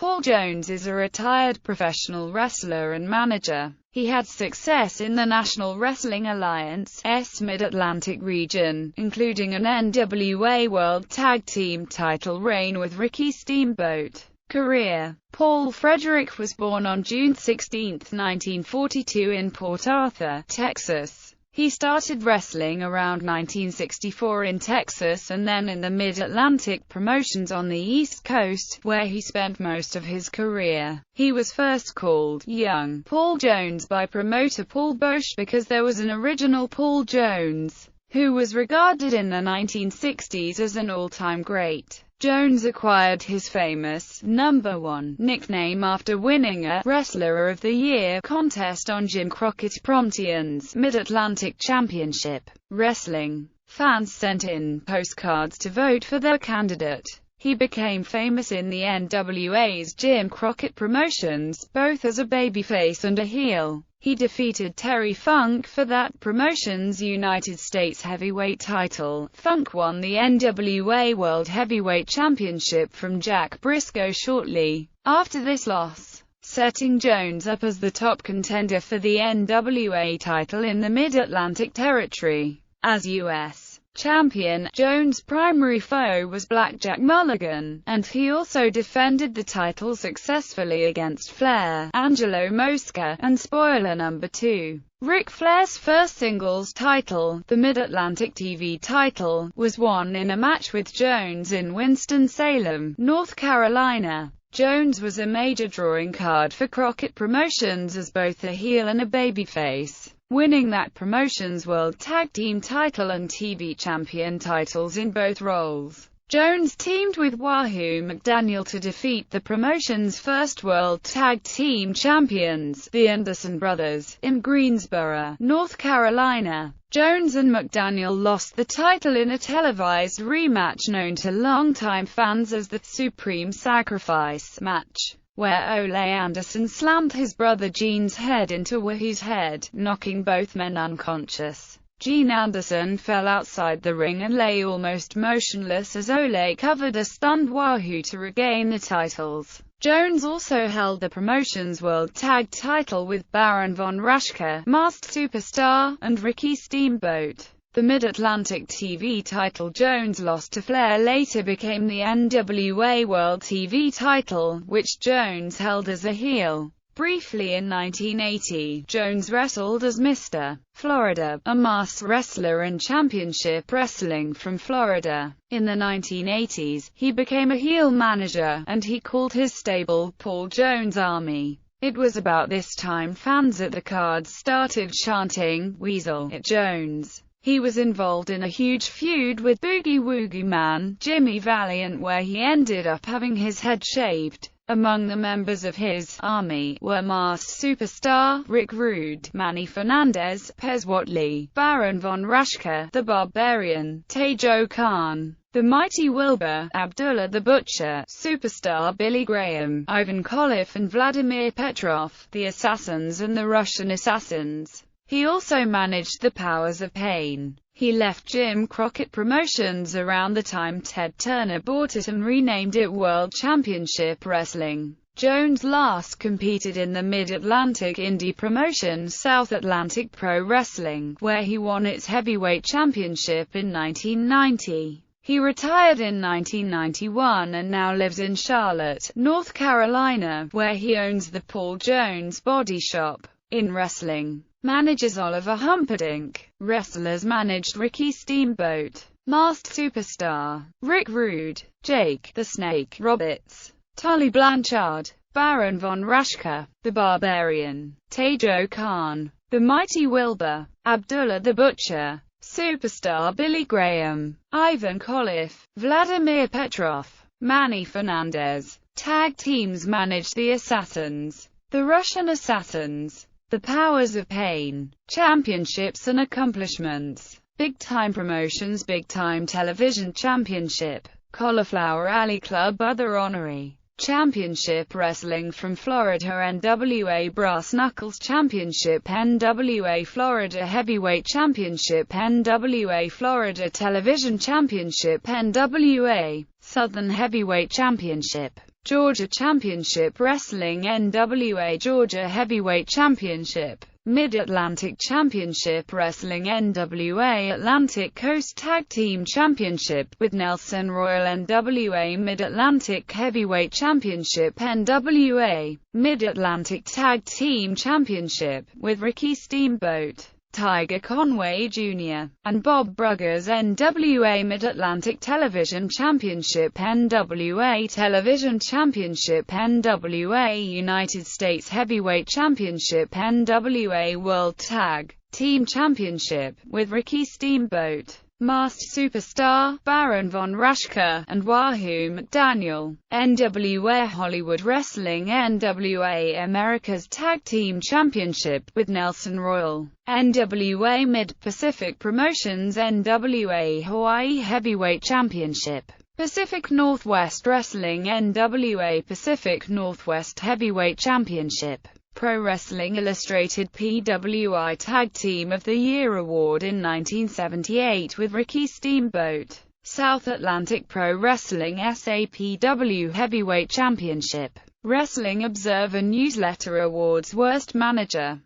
Paul Jones is a retired professional wrestler and manager. He had success in the National Wrestling Alliance's Mid-Atlantic region, including an NWA World Tag Team title reign with Ricky Steamboat. Career. Paul Frederick was born on June 16, 1942 in Port Arthur, Texas. He started wrestling around 1964 in Texas and then in the Mid-Atlantic promotions on the East Coast, where he spent most of his career. He was first called Young Paul Jones by promoter Paul Boesch because there was an original Paul Jones, who was regarded in the 1960s as an all-time great. Jones acquired his famous #1 nickname after winning a Wrestler of the Year contest on Jim Crockett's Promption's Mid-Atlantic Championship Wrestling. Fans sent in postcards to vote for their candidate. He became famous in the NWA's Jim Crockett Promotions, both as a babyface and a heel. He defeated Terry Funk for that promotion's United States Heavyweight title. Funk won the NWA World Heavyweight Championship from Jack Briscoe shortly after this loss, setting Jones up as the top contender for the NWA title in the Mid-Atlantic Territory. As U.S. champion, Jones' primary foe was Blackjack Mulligan, and he also defended the title successfully against Flair, Angelo Mosca, and Spoiler No. 2. Ric Flair's first singles title, the Mid-Atlantic TV title, was won in a match with Jones in Winston-Salem, North Carolina. Jones was a major drawing card for Crockett Promotions as both a heel and a babyface, winning that promotion's World Tag Team title and TV Champion titles in both roles. Jones teamed with Wahoo McDaniel to defeat the promotion's first World Tag Team Champions, the Anderson Brothers, in Greensboro, North Carolina. Jones and McDaniel lost the title in a televised rematch known to longtime fans as the Supreme Sacrifice match, where Ole Anderson slammed his brother Gene's head into Wahoo's head, knocking both men unconscious. Gene Anderson fell outside the ring and lay almost motionless as Ole covered a stunned Wahoo to regain the titles. Jones also held the promotion's World Tag title with Baron von Raschke, Masked Superstar, and Ricky Steamboat. The Mid-Atlantic TV title Jones lost to Flair later became the NWA World TV title, which Jones held as a heel. Briefly in 1980, Jones wrestled as Mr. Florida, a masked wrestler in championship wrestling from Florida. In the 1980s, he became a heel manager, and he called his stable Paul Jones Army. It was about this time fans at the cards started chanting, "Weasel at Jones." He was involved in a huge feud with Boogie Woogie Man, Jimmy Valiant, where he ended up having his head shaved. Among the members of his army were Masked Superstar, Rick Rude, Manny Fernandez, Pez Whatley, Baron von Raschke, The Barbarian, Tejo Khan, The Mighty Wilbur, Abdullah the Butcher, Superstar Billy Graham, Ivan Koloff and Vladimir Petrov, the Assassins and the Russian Assassins. He also managed the Powers of Pain. He left Jim Crockett Promotions around the time Ted Turner bought it and renamed it World Championship Wrestling. Jones last competed in the Mid-Atlantic indie promotion South Atlantic Pro Wrestling, where he won its heavyweight championship in 1990. He retired in 1991 and now lives in Charlotte, North Carolina, where he owns the Paul Jones Body Shop. In wrestling, managers Oliver Humperdinck. Wrestlers managed Ricky Steamboat, Masked Superstar, Rick Rude, Jake the Snake Roberts, Tully Blanchard, Baron von Raschke, The Barbarian, Tejo Khan, The Mighty Wilbur, Abdullah the Butcher, Superstar Billy Graham, Ivan Koloff, Vladimir Petrov, Manny Fernandez. Tag teams managed the Assassins, the Russian Assassins, the Powers of Pain. Championships and accomplishments. Big Time Promotions Big Time Television Championship, Cauliflower Alley Club Other Honorary Championship Wrestling from Florida NWA Brass Knuckles Championship NWA Florida Heavyweight Championship NWA Florida Television Championship NWA Southern Heavyweight Championship Georgia Championship Wrestling NWA Georgia Heavyweight Championship, Mid-Atlantic Championship Wrestling NWA Atlantic Coast Tag Team Championship with Nelson Royal NWA Mid-Atlantic Heavyweight Championship NWA Mid-Atlantic Tag Team Championship with Ricky Steamboat, Tiger Conway Jr., and Bob Bruggers NWA Mid-Atlantic Television Championship NWA Television Championship NWA United States Heavyweight Championship NWA World Tag Team Championship with Ricky Steamboat, Masked Superstar, Baron von Raschke, and Wahoo McDaniel. NWA Hollywood Wrestling NWA America's Tag Team Championship with Nelson Royal, NWA Mid-Pacific Promotions NWA Hawaii Heavyweight Championship, Pacific Northwest Wrestling NWA Pacific Northwest Heavyweight Championship, Pro Wrestling Illustrated PWI Tag Team of the Year Award in 1978 with Ricky Steamboat, South Atlantic Pro Wrestling SAPW Heavyweight Championship, Wrestling Observer Newsletter Awards Worst Manager,